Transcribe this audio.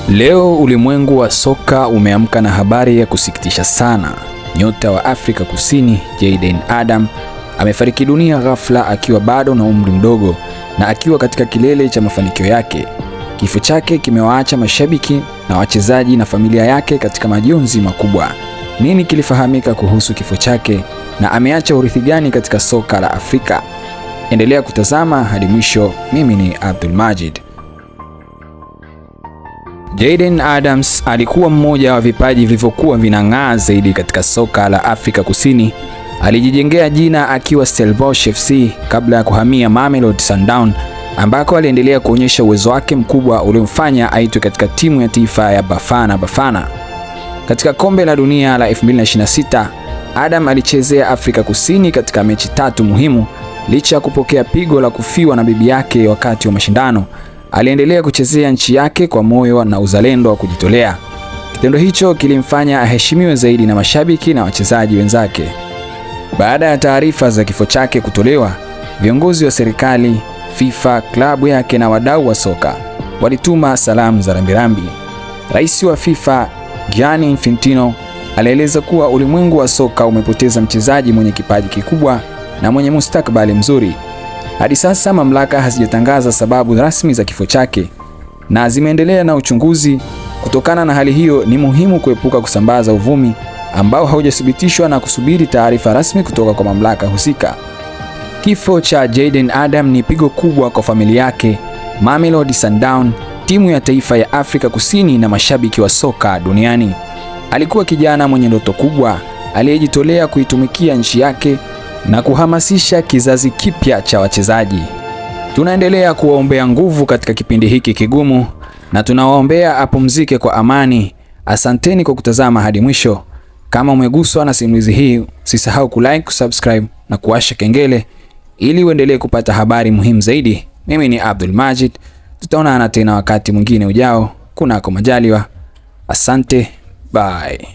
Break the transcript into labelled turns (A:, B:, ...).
A: Leo ulimwengu wa soka umeamka na habari ya kusikitisha sana. Nyota wa Afrika Kusini Jayden Adam amefariki dunia ghafla akiwa bado na umri mdogo na akiwa katika kilele cha mafanikio yake. Kifo chake kimewaacha mashabiki na wachezaji na familia yake katika majonzi makubwa. Nini kilifahamika kuhusu kifo chake na ameacha urithi gani katika soka la Afrika? Endelea kutazama hadi mwisho. Mimi ni Abdul Majid. Jayden Adams alikuwa mmoja wa vipaji vilivyokuwa vinang'aa zaidi katika soka la Afrika Kusini. Alijijengea jina akiwa Stellenbosch FC kabla ya kuhamia Mamelodi Sundowns, ambako aliendelea kuonyesha uwezo wake mkubwa uliomfanya aitwe katika timu ya taifa ya Bafana. Katika kombe la dunia la 2026, Adam alichezea Afrika Kusini katika mechi 3 muhimu. Licha ya kupokea pigo la kufiwa na bibi yake wakati wa mashindano, aliendelea kuchezea nchi yake kwa moyo na uzalendo wa kujitolea. Kitendo hicho kilimfanya aheshimiwe zaidi na mashabiki na wachezaji wenzake. Baada ya taarifa za kifo chake kutolewa, viongozi wa serikali, FIFA, klabu yake na wadau wa soka walituma salamu za rambirambi. Rais wa FIFA Gianni Infantino alieleza kuwa ulimwengu wa soka umepoteza mchezaji mwenye kipaji kikubwa na mwenye mustakabali mzuri. Hadi sasa mamlaka hazijatangaza sababu rasmi za kifo chake na zimeendelea na uchunguzi. Kutokana na hali hiyo, ni muhimu kuepuka kusambaza uvumi ambao haujathibitishwa na kusubiri taarifa rasmi kutoka kwa mamlaka husika. Kifo cha Jayden Adam ni pigo kubwa kwa familia yake, Mamelodi Sundowns, timu ya taifa ya Afrika Kusini na mashabiki wa soka duniani. Alikuwa kijana mwenye ndoto kubwa aliyejitolea kuitumikia nchi yake na kuhamasisha kizazi kipya cha wachezaji. Tunaendelea kuwaombea nguvu katika kipindi hiki kigumu na tunawaombea apumzike kwa amani. Asanteni kwa kutazama hadi mwisho. Kama umeguswa na simulizi hii, usisahau kulike, kusubscribe na kuwasha kengele ili uendelee kupata habari muhimu zaidi. Mimi ni Abdul Majid. Tutaonana tena wakati mwingine ujao kunako majaliwa. Asante, bye.